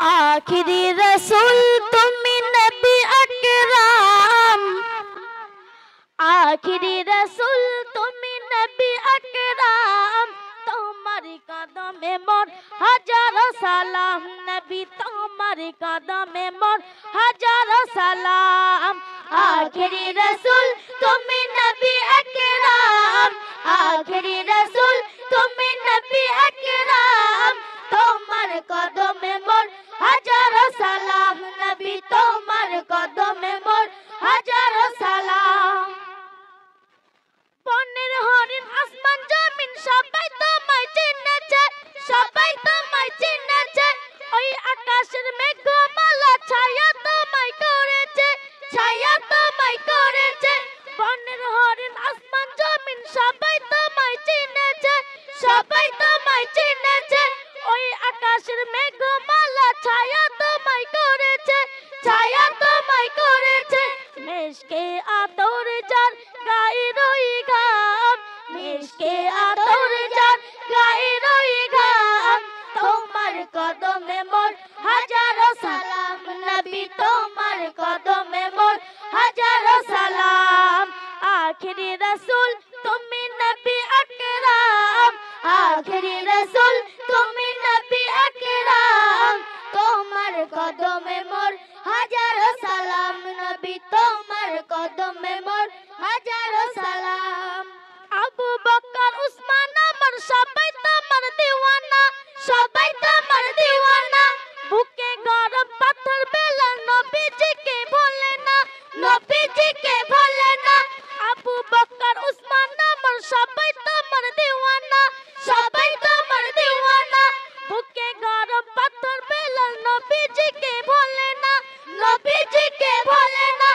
आखिरी रसूल तुमी नबी अकराम, आखिरी रसूल तुमी नबी अकराम, तुम्हारी कदमे मोर हजारों सलाम, नबी तुम्हारी कदमे मोर हजारों सलाम। आखिरी रसूल तुमी नबी अकराम, आखिरी रसूल तुमी नबी अकराम, तुम्हार कदमे मोर हजारों सलाम, नबी तुम्हार कदमे मोर हजारों सलाम। বনের হরিণ আসমান জমিন সবাই তোমায় চিনেছে, সবাই তোমায় চিনেছে, ওই আকাশের মেঘমালা ছায়া তোমায় করেছে, ছায়া তোমায় করেছে। বনের হরিণ আসমান জমিন সবাই তোমায় চিনেছে, সবাই তোমায় চিনেছে, ওই আকাশের মেঘমালা ছায়া তোমায় করেছে, ছায়া তোমায় করেছে। মেশকে আতর যার গায়ে রই ঘাম, মেশকে আতর যার গায়ে রই ঘাম, তোমার কদমে মোর হাজারো সালাম, নবী তোমার কদমে মোর হাজারো সালাম। আখিরি রাসূল তুমি নবী আকরাম, আখিরি রাসূল তুমি নবী আকরাম, তোমার কদমে মোর হাজারো সালাম, নবী তোমার কদমে মোর হাজারো সালাম। আবু বকর উসমান আমার সবাই তোমার দিওয়ানা, সবাই তোমার দিওয়ানা, বুকে গরম পাথর বেলাল নবীজিকে ভোলে না, নবীজিকে ভোলে না। আবু বকর উসমান আমার সবাই তোমার দিওয়ানা, সবাই তোমার দিওয়ানা, বুকে গরম পাথর বেলাল নবীজিকে ভোলে না, নবীজিকে ভোলে না।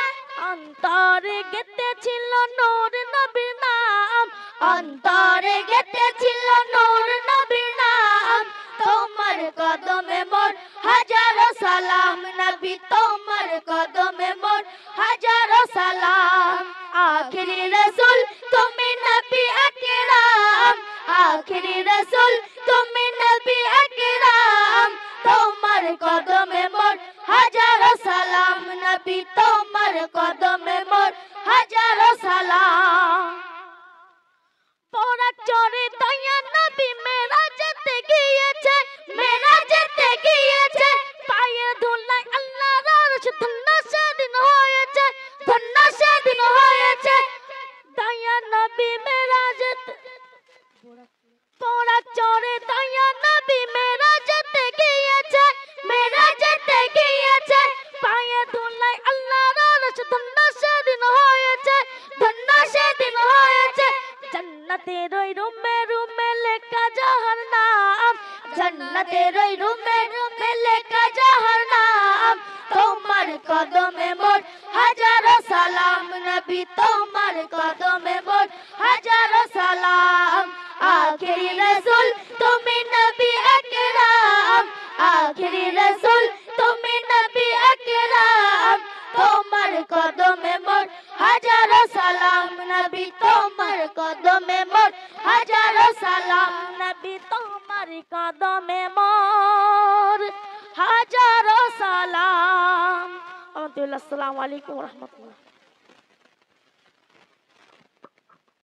অন্তরে গেঁথেছিল নূর নবীর নাম, অন্তরে গেঁথেছিল নূর নবীর নাম, তোমার কদমে মোর হাজারো সালাম, নবী তোমার কদমে মোর হাজারো সালাম। আখিরি রাসূল তুমি নবী আকরাম, আখিরি রাসূল তুমি নবী আকরাম, তোমার কদমে মোর হাজারো সালাম, নবী তোমার কদমে মোর হাজারো সালাম। পরাগ চড়ে দয়া নবী মেরাজেতে গিয়েছে, মেরাজেতে গিয়েছে, পায়ে ধুলায় আল্লাহর আরশ ধন্য সেদিন হয়েছে, ধন্য সেদিন হয়েছে। দয়া নবী মেরাজেতে, পরাগ চড়ে দয়া নবী মেরাজেতে গিয়েছে, মেরাজেতে গিয়েছে, পায়ে ধুলায় আল্লাহর আরশ ধন্য সেদিন হয়েছে, ধন্য সেদিন হয়েছে। জন্নতের ওই রুমে রুমে লেখা যাহার নাম, জন্নতের ওই রুমে রুমে লেখা যাহার নাম, তোমার কদমে মোর হাজারো সালাম, নবী তোমার কদমে মোর হাজারো সালাম। আখিরি রাসূল তুমি নবী আকরাম, আখিরি রাসূল তুমি নবী আকরাম, তোমার কদমে মোর হাজারো সালাম, নবী তোমার কদমে মোর হাজারো সালাম, নবী তোমার কদমে মোর হাজারো সালাম। আসসালামু আলাইকুম ওয়া রাহমাতুল্লাহ।